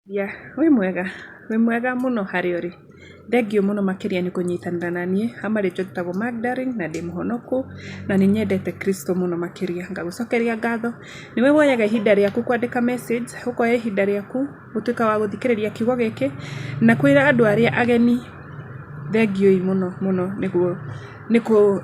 Wĩ mwega mũno harĩa ũrĩ. Thengiũ mũno makĩria nĩ kũnyitanĩra na niĩ. Marĩtwa njĩtagwo Magdalene na ndĩ mũhonoku na nĩ nyendete Kristo mũno makĩria. Ngagũcokeria ngatho. Nĩwe woyaga ihinda rĩaku kwandĩka message, ũkoya ihinda rĩaku gũtuĩka wa gũthikĩrĩria kiugo gĩkĩ na kwĩra andũ arĩa ageni. Thengiũ mũno mũno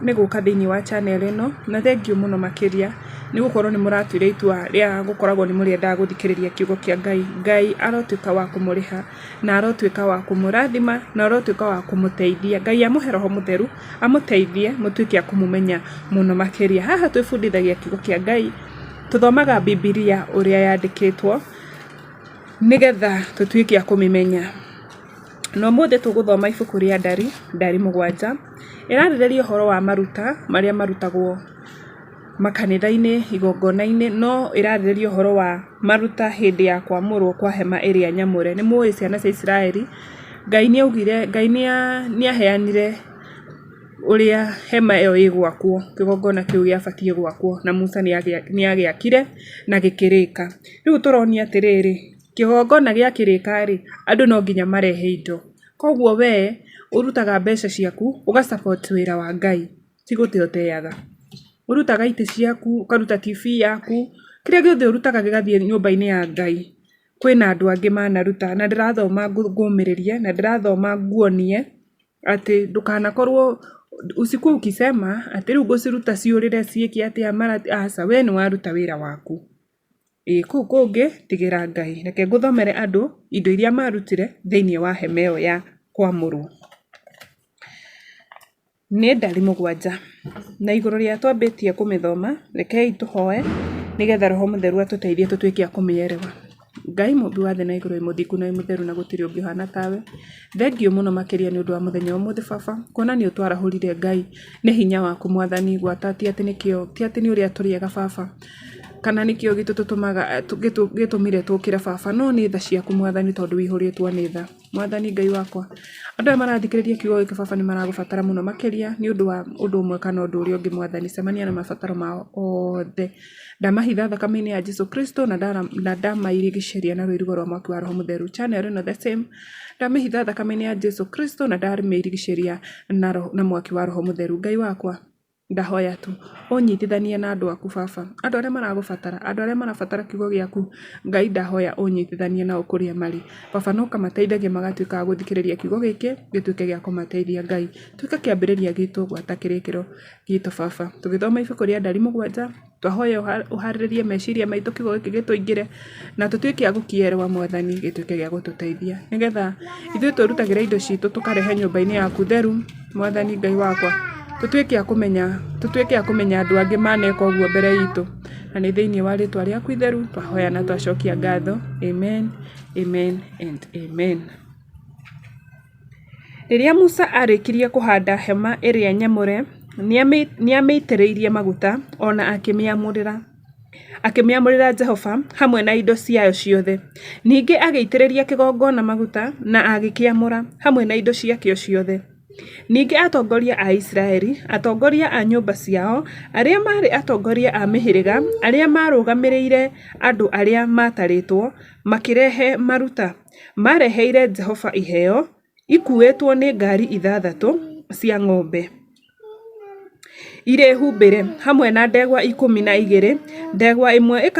nĩ gũka thĩinĩ wa channel ĩno, na thengiũ mũno makĩria nĩ gũkorwo nĩ mũratuĩra itua rĩa gũkoragwo nĩ mũrĩendaga gũthikĩrĩria kiugo kĩa Ngai. Ngai arotuĩka wa kũmũrĩha na arotuĩka wa kũmũrathima na arotuĩka wa kũmũteithia. Ngai amũhe Roho Mũtheru amũteithie mũtuĩke a kũmũmenya mũno makĩria. Haha twĩbundithagia kiugo kĩa Ngai, tũthomaga Bibilia ũrĩa yandĩkĩtwo nĩgetha tũtuĩke a kũmĩmenya. No mũthĩ tũgũthoma ibuku rĩa Ndari mũgwanja. Ĩrarĩrĩria ũhoro wa maruta marĩa marutagwo makanitha-inĩ, igongona-inĩ, no ĩrarĩrĩria ũhoro wa maruta hĩndĩ ya kwamũrwo kwa hema ĩrĩa nyamũre. Nĩ mũĩ ciana cia Isiraeli, Ngai nĩ aheanire ũrĩa hema ĩyo ĩgwakwo, kĩgongona kĩu gĩabatiĩ gwakwo, na Musa nĩ agĩakire na gĩkĩrĩka. Rĩu tũronia atĩrĩrĩ, kĩgongona gĩakĩrĩka rĩ, andũ no nginya marehe indo. Koguo we ũrutaga mbeca ciaku ũga support wĩra wa Ngai, ti gũte ũteaga. Ũrutaga itĩ ciaku, ũkaruta TV yaku, kĩrĩa gĩothe ũrutaga gĩgathiĩ nyũmba-inĩ ya Ngai. Kwĩna andũ angĩ manaruta, na ndĩrathoma ngũmĩrĩrie na ndĩrathoma nguonie atĩ ndũkanakorwo usiku ukisema atĩ rĩu ngũciruta ciũrĩre ciĩke atĩa. Aca, we nĩ waruta wĩra waku. Kũu kũngĩ tigĩra Ngai. Reke ngũthomere andũ indo iria marutire thĩinĩ wa hema ĩyo ya kwamũrwo. Nĩ Ndari mũgwanja, na igũrũ rĩa twambĩtie kũmĩthoma, rekei tũhoe nĩgetha Roho Mũtheru atũteithie tũtuĩke a kũmĩerewa. Ngai mũmbi wa thĩ na igũrũ, mũthingu na mũtheru na gũtirĩ ũngĩ ũhana tawe. Thengiũ mũno makĩria nĩ ũndũ wa mũthenya ũmũthĩ Baba, kuona nĩ ũtwarahũrire Ngai nĩ hinya waku Mwathani, gwata ti atĩ nĩ ũrĩa tũrĩega Baba, kana nĩkĩo gĩtũmire tũkĩra Baba, no nĩ tha ciaku Mwathani, tondũ wĩihũrĩtwo nĩ tha. Mwathani Ngai wakwa, andũ aya marathikĩrĩria kiugo gĩkĩ Baba nĩ maragũbatara mũno makĩria nĩ ũndũ wa ũndũ ũmwe kana ũndũ ũrĩa ũngĩ Mwathani. Cemania na mabataro mao othe. Ndamahitha thakame-inĩ ya Jesũ Kristo na ndamairigicĩria na rũirigo rwa mwaki wa Roho Mũtheru. Channel ĩno the same, ndamĩhitha thakame-inĩ ya Jesũ Kristo na ndamĩirigicĩria na mwaki wa Roho Mũtheru. Ngai wakwa, ndahoya tu ũnyitithanie na andũ aku Baba, andũ arĩa maragũbatara, andũ arĩa marabatara kiugo gĩaku. Ngai ndahoya ũnyitithanie nao kũrĩa marĩ Baba, no kamateithagia magatuĩka a gũthikĩrĩria kiugo gĩkĩ gĩtuĩke gĩa kũmateithia. Ngai, tuĩka kĩambĩrĩria gitũ gwata kĩrĩkĩro gitũ Baba. Tũgĩthoma ibuku rĩa Ndari mũgwanja, twahoya ũharĩrĩrie meciria maitũ kiugo gĩkĩ gĩtũingĩre na tũtuĩke a gũkĩerewa Mwathani, gĩtuĩke gĩa gũtũteithia nĩgetha ithuĩ twĩrutagĩra indo citũ tũkarehe nyũmba-inĩ yaku theru. Mwathani Ngai wakwa, tũtuĩke a kũmenya andũ angĩ maneka ũguo mbere itũ, na nĩ thĩinĩ wa rĩtwa rĩaku itheru twahoya na twacokia ngatho. Amen, amen and amen. Rĩrĩa Musa arĩkirie kũhanda hema ĩrĩa nyamũre, nĩamĩitĩrĩirie maguta ona akĩmĩamũrĩra Jehova hamwe na indo ciayo ciothe. Ningĩ agĩitĩrĩria kĩgongona maguta na agĩkĩamũra hamwe na indo ciakĩo ciothe. Ningĩ atongoria a Isiraeli, atongoria a nyũmba ciao, arĩa marĩ atongoria a mĩhĩrĩga, arĩa marũgamĩrĩire andũ arĩa matarĩtwo, makĩrehe maruta. Mareheire Jehova iheo ikuĩtwo nĩ ngari 6 cia ng'ombe irĩ humbĩre, hamwe na ndegwa 12. Ndegwa ĩmwe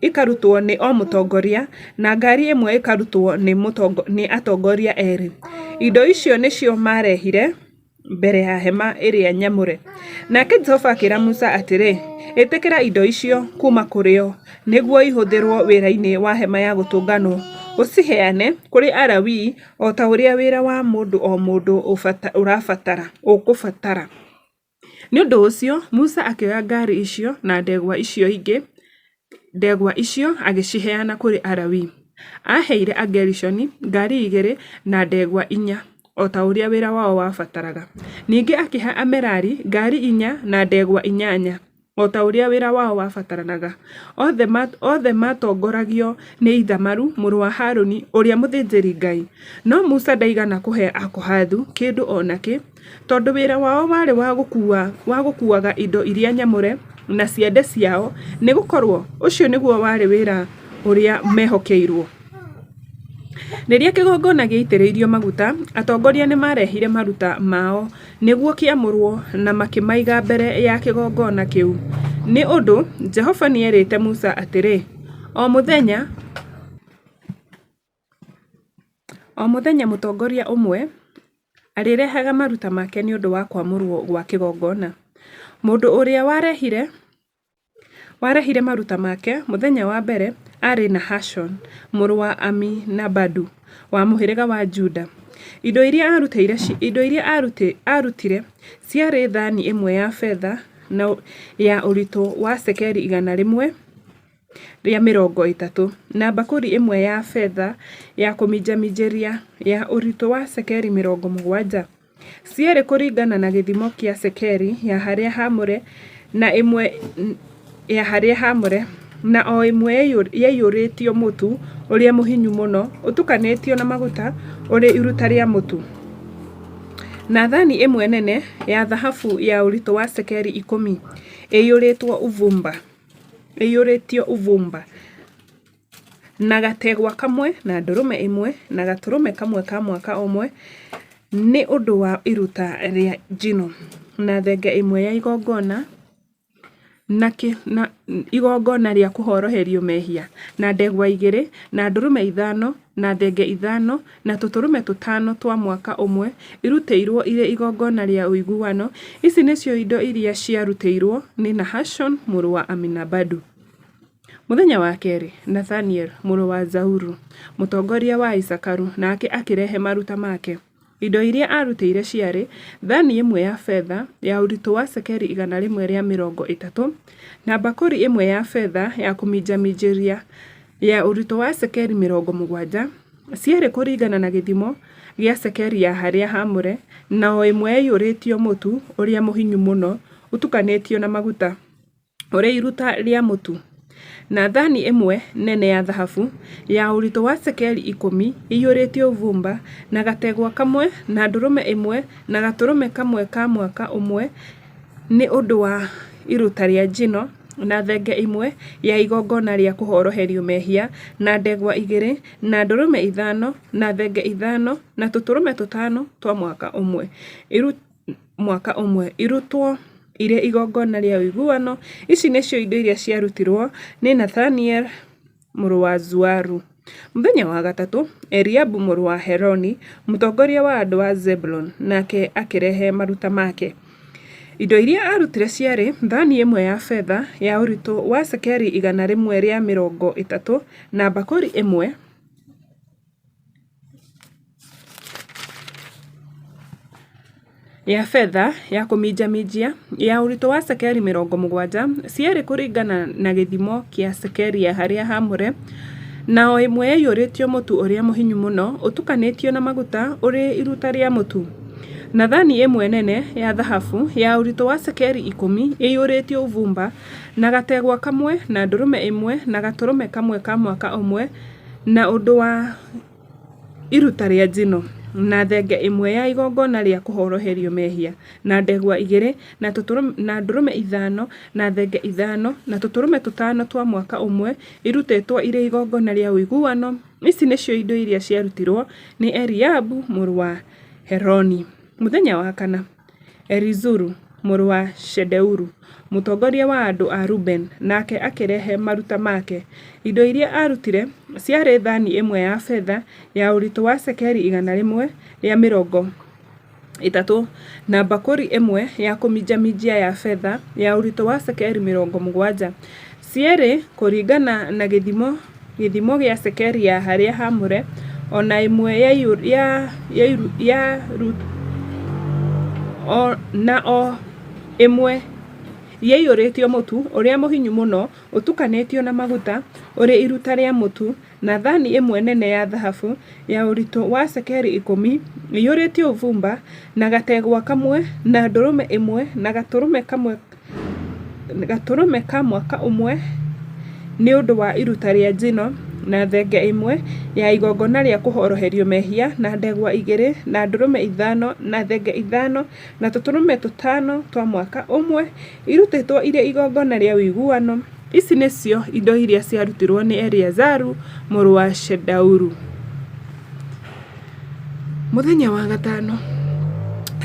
ĩkarutwo nĩ o mũtongoria na ngari ĩmwe ĩkarutwo nĩ atongoria 2. Indo icio nĩcio marehire mbere ya hema ĩrĩa nyamũre. Nake Jehova akĩra Musa atĩrĩ, ĩtĩkĩra indo icio kuma kũrĩ o nĩguo ihũthĩrwo wĩra-inĩ wa hema ya gũtũnganwo. Ũciheane kũrĩ Alawii o ta ũrĩa wĩra wa mũndũ o mũndũ ũkũbatara. Nĩ ũndũ ũcio Musa akĩoya ngari icio na ndegwa icio ingĩ. Ndegwa icio agĩciheana kũrĩ Alawii. Aheire Agerishoni ngari 2 na ndegwa 4 o ta ũrĩa wĩra wao wabataraga. Ningĩ akĩhe Amerari ngari 4 na ndegwa 8 o ta ũrĩa wĩra wao wabataranaga. Othe matongoragio nĩ Ithamaru mũrũ wa Harũni ũrĩa mũthĩnjĩri Ngai. No Musa ndaigana kũhe Akohathu kĩndũ o nakĩ, tondũ wĩra wao warĩ wa gũkuaga indo iria nyamũre na ciande ciao, nĩ gũkorwo ũcio nĩguo warĩ wĩra ũrĩa mehokeirwo. Rĩrĩa kĩgongona gĩaitĩrĩirio maguta, atongoria nĩ marehire maruta mao nĩguo kĩamũrwo na makĩmaiga mbere ya kĩgongona kĩu. Nĩ ũndũ Jehova nĩerĩte Musa atĩrĩ, o mũthenya mũtongoria ũmwe arĩrehaga maruta make nĩ ũndũ wa kwamũrwo gwa kĩgongona. Mũndũ ũrĩa warehire maruta make mũthenya wa mbere arĩ Nahashon mũrũ wa Aminabadu wa mũhĩrĩga wa Juda. Indo iria arutire ciarĩ thani ĩmwe ya betha na ya ũritũ wa cekeri 130, na bakũri ĩmwe ya betha ya kũminjaminjĩria ya ũritũ wa cekeri 70, cierĩ kũringana na gĩthimo kĩa cekeri ya harĩa haamũre na ĩmwe ya harĩa haamũre, na o ĩmwe yaiyũrĩtio mũtu ũrĩa mũhinyu mũno ũtukanĩtio na maguta ũrĩ iruta rĩa mũtu, na thani ĩmwe nene ya thahabu ya ũritũ wa cekeri 10 ĩiyũrĩtio uvumba, na gategwa kamwe na ndũrũme ĩmwe na gatũrũme kamwe ka mwaka ũmwe nĩ ũndũ wa iruta rĩa njino, na thenge ĩmwe ya igongona na igongona rĩa kũhoroherio mehia, na ndegwa 2 na ndũrũme 5 na thenge 5 na tũtũrũme 5 twa mwaka ũmwe irutĩirwo irĩ igongona rĩa ũiguano. Ici nĩcio indo iria ciarutĩirwo nĩ Nahashon mũrũ wa Aminabadu. Mũthenya wa kerĩ, Nathaniel mũrũ wa Zauru, mũtongoria wa Isakaru, nake akĩrehe maruta make. Indo iria arutĩire ciarĩ thani ĩmwe ya betha ya ũritũ wa cekeri 130, na bakũri ĩmwe ya betha ya kũminjaminjĩria ya ũritũ wa cekeri 70, cierĩ kũringana na gĩthimo gĩa cekeri ya harĩa haamũre, na o ĩmwe yaiyũrĩtio mũtu ũrĩa mũhinyu mũno ũtukanĩtio na maguta ũrĩ iruta rĩa mũtu, na thani ĩmwe nene ya thahabu ya ũritũ wa cekeri 10 ĩiyũrĩtio uvumba, na gategwa kamwe na ndũrũme ĩmwe na gatũrũme kamwe ka mwaka ũmwe nĩ ũndũ wa iruta rĩa njino, na thenge ĩmwe ya igongona rĩa kũhoroherio mehia, na ndegwa 2 na ndũrũme 5 na thenge 5 na tũtũrũme 5 twa mwaka ũmwe irutwo irĩ igongona rĩa ũiguano. Ici nĩcio indo iria ciarutirwo nĩ Nathaniel mũrũ wa Zuaru. Mũthenya wa gatatũ, Eliabu mũrũ wa Heloni, mũtongoria wa andũ a Zebulon, nake akĩrehe maruta make. Indo iria arutire ciarĩ thani ĩmwe ya betha ya ũritũ wa cekeri 130, na bakũri ĩmwe ya betha ya kũminjaminjia ya ũritũ wa cekeri 70, cierĩ kũringana na gĩthimo kĩa cekeri ya harĩa haamũre, na o ĩmwe yaiyũrĩtio mũtu ũrĩa mũhinyu mũno ũtukanĩtio na maguta ũrĩ iruta rĩa mũtu, na thani ĩmwe nene ya thahabu ya ũritũ wa cekeri 10 ĩiyũrĩtio uvumba, na gategwa kamwe na ndũrũme 1 na gatũrũme kamwe ka mwaka ũmwe na ũndũ wa iruta rĩa njino, na thenge ĩmwe ya igongona rĩa kũhoroherio mehia, na ndegwa 2 na ndũrũme 5 na thenge 5 na tũtũrũme 5 twa mwaka ũmwe irutĩtwo irĩ igongona rĩa ũiguano. Ici nĩcio indo iria ciarutirwo nĩ Eliabu mũrũ wa Heloni. Mũthenya wa kana, Elizuru mũrũ wa Shedeuru, mũtongoria wa andũ a Ruben, nake akĩrehe maruta make. Indo iria arutire ciarĩ thani ĩmwe ya betha ya ũritũ wa cekeri 130, na bakũri ĩmwe ya kũminjaminjia ya betha ya ũritũ wa cekeri 70, cierĩ kũringana na gĩthimo gĩa cekeri ya harĩa haamũre, ona ĩmwe na o ĩmwe yaiyũrĩtio mũtu ũrĩa mũhinyu mũno ũtukanĩtio na maguta ũrĩ iruta rĩa mũtu, na thani ĩmwe nene ya thahabu ya ũritũ wa cekeri 10 ĩiyũrĩtio uvumba, na gategwa kamwe na ndũrũme 1 na gatũrũme ka mwaka ũmwe nĩ ũndũ wa iruta rĩa njino, na thenge 1 ya igongona rĩa kũhoroherio mehia, na ndegwa 2 na ndũrũme 5 na thenge 5 na tũtũrũme 5 twa mwaka ũmwe irutĩtwo irĩ igongona rĩa ũiguano. Ici nĩcio indo iria ciarutirwo nĩ Eliazaru mũrũ wa Shedauru. Muthenya wa gatano,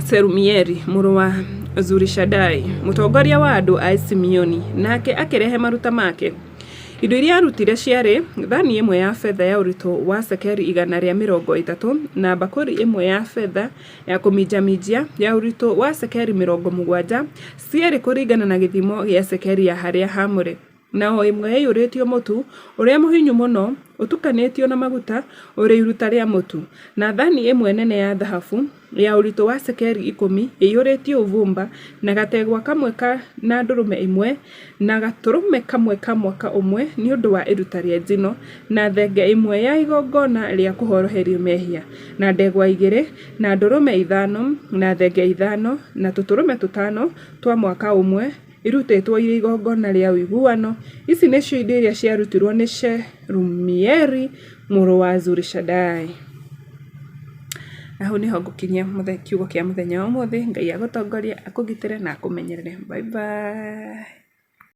Serumieri mũrũ wa Zurishadai, mũtongoria wa andũ a Simeoni, nake akĩrehe maruta make. Indo iria arutire ciarĩ thani ĩmwe ya betha ya ũritũ wa cekeri 130 na bakũri ĩmwe ya betha ya kũminjaminjia ya ũritũ wa cekeri 70, cierĩ kũringana na gĩthimo gĩa cekeri ya harĩa haamũre. Na o ĩmwe yaiyũrĩtio mũtu ũrĩa mũhinyu mũno ũtukanĩtio na maguta ũrĩ iruta rĩa mũtu, na thani ĩmwe nene ya thahabu ya ũritũ wa cekeri 10 ĩiyũrĩtio ũbumba, na gategwa kamwe na ndũrũme ĩmwe na gatũrũme kamwe ka mwaka ũmwe nĩ ũndũ wa iruta rĩa njino, na thenge ĩmwe ya igongona rĩa kũhoroherio mehia, na ndegwa 2 na ndũrũme 5 na thenge 5 na tũtũrũme 5 twa mwaka ũmwe irutĩtwo irĩ igongona rĩa ũiguano. Ici nĩcio indo iria ciarutirwo nĩ Shelumieli mũrũ wa Zurishadai. Hau nĩho ngũkinyia kiugo kĩa mũthenya wa ũmũthĩ. Ngai agũtongorie, akũgitĩre na akũmenyerere. Bye bye.